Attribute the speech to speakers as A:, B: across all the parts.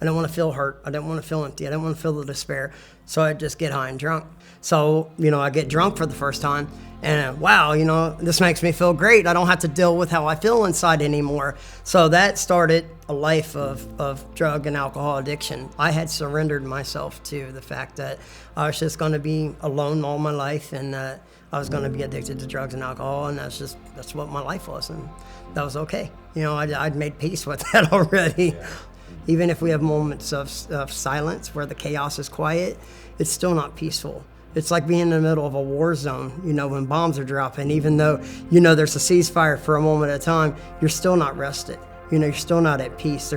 A: I didn't want to feel hurt. I didn't want to feel empty. I didn't want to feel the despair. So I'd just get high and drunk. So, I get drunk for the first time and wow, this makes me feel great. I don't have to deal with how I feel inside anymore. So that started a life of drug and alcohol addiction. I had surrendered myself to the fact that I was just going to be alone all my life and I was going to be addicted to drugs and alcohol, and that's what my life was, and that was okay. I'd made peace with that already. Yeah. Even if we have moments of silence where the chaos is quiet, it's still not peaceful. It's like being in the middle of a war zone, when bombs are dropping. Even though, there's a ceasefire for a moment at a time, you're still not rested. You're still not at peace.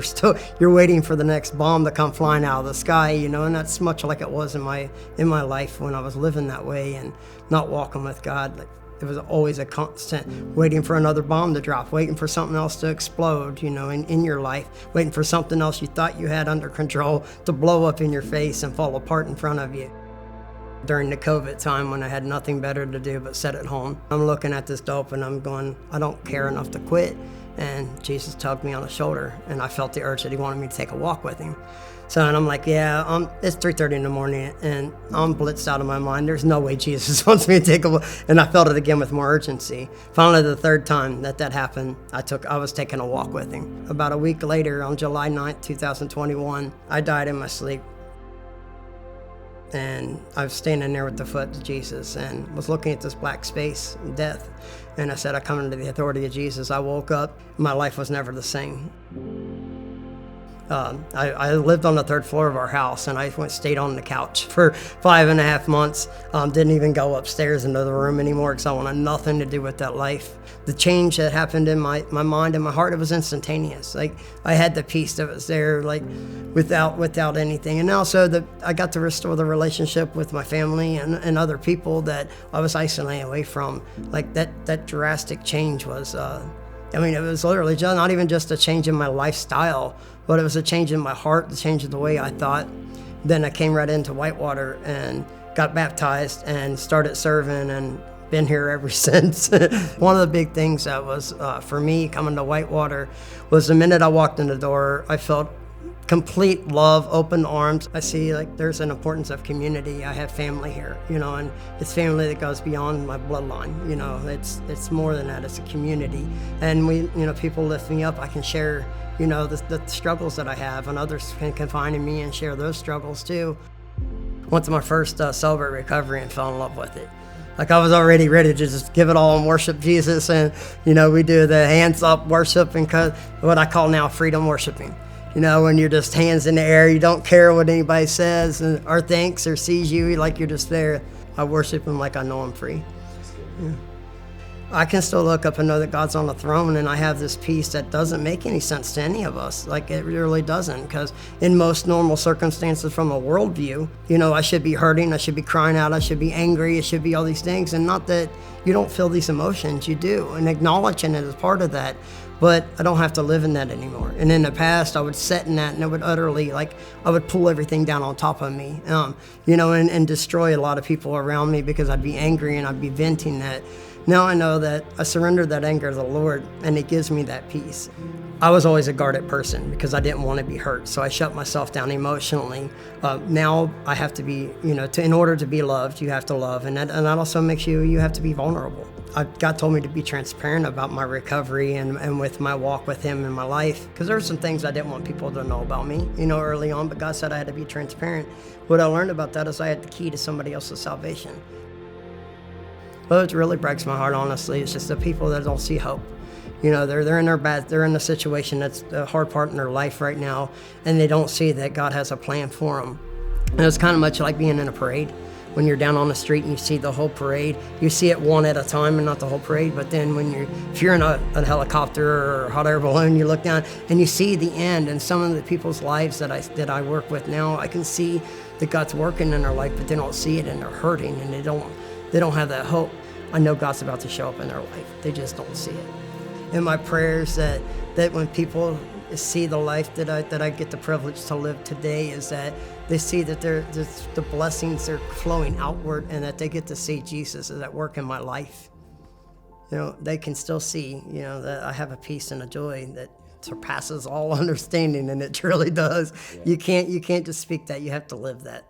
A: You're waiting for the next bomb to come flying out of the sky, and that's much like it was in my life when I was living that way and not walking with God. Like, it was always a constant waiting for another bomb to drop, waiting for something else to explode, in your life, waiting for something else you thought you had under control to blow up in your face and fall apart in front of you. During the COVID time when I had nothing better to do but sit at home, I'm looking at this dope and I'm going, I don't care enough to quit. And Jesus tugged me on the shoulder and I felt the urge that he wanted me to take a walk with him. So, and I'm like, it's 3:30 in the morning and I'm blitzed out of my mind. There's no way Jesus wants me to take a walk. And I felt it again with more urgency. Finally, the third time that happened, I was taking a walk with him. About a week later, on July 9th, 2021, I died in my sleep. And I was standing there with the foot of Jesus and was looking at this black space, death. And I said, I come under the authority of Jesus. I woke up, my life was never the same. I lived on the third floor of our house and I stayed on the couch for 5.5 months. Didn't even go upstairs into the room anymore because I wanted nothing to do with that life. The change that happened in my mind and my heart, it was instantaneous. Like I had the peace that was there, like without anything. And also I got to restore the relationship with my family and other people that I was isolating away from. Like that drastic change was, it was literally not even just a change in my lifestyle, but it was a change in my heart, the change of the way I thought. Then I came right into Whitewater and got baptized and started serving and been here ever since. One of the big things that was for me coming to Whitewater was the minute I walked in the door, I felt complete love, open arms. I see there's an importance of community. I have family here, and it's family that goes beyond my bloodline. It's more than that. It's a community, and people lift me up. I can share, the struggles that I have, and others can confide in me and share those struggles too. Went to my first Celebrate Recovery and fell in love with it. Like I was already ready to just give it all and worship Jesus, and we do the hands up worship and what I call now freedom worshiping. When you're just hands in the air, you don't care what anybody says or thinks or sees you, like you're just there. I worship him like I know I'm free. Yeah. I can still look up and know that God's on the throne, and I have this peace that doesn't make any sense to any of us. Like it really doesn't, because in most normal circumstances from a worldview, I should be hurting, I should be crying out, I should be angry, it should be all these things, and not that you don't feel these emotions, you do, and acknowledging it is part of that. But I don't have to live in that anymore. And in the past, I would sit in that and it would utterly, I would pull everything down on top of me, and destroy a lot of people around me because I'd be angry and I'd be venting that. Now I know that I surrendered that anger to the Lord and it gives me that peace. I was always a guarded person because I didn't want to be hurt, so I shut myself down emotionally. Now I have to be, in order to be loved, you have to love, and that also makes you have to be vulnerable. God told me to be transparent about my recovery and with my walk with him in my life, because there were some things I didn't want people to know about me, early on, but God said I had to be transparent. What I learned about that is I had the key to somebody else's salvation. Well, it really breaks my heart, honestly. It's just the people that don't see hope. They're in a situation that's the hard part in their life right now, and they don't see that God has a plan for them. And it's kind of much like being in a parade. When you're down on the street and you see the whole parade, you see it one at a time and not the whole parade. But then if you're in a helicopter or hot air balloon, you look down and you see the end. And some of the people's lives that I work with now, I can see that God's working in their life, but they don't see it and they're hurting and they don't have that hope. I know God's about to show up in their life. They just don't see it. And my prayers that when people see the life that I get the privilege to live today is that they see that the blessings are flowing outward and that they get to see Jesus at work in my life. They can still see, that I have a peace and a joy that surpasses all understanding, and it truly does.
B: Yeah.
A: You can't just speak that. You have to live that.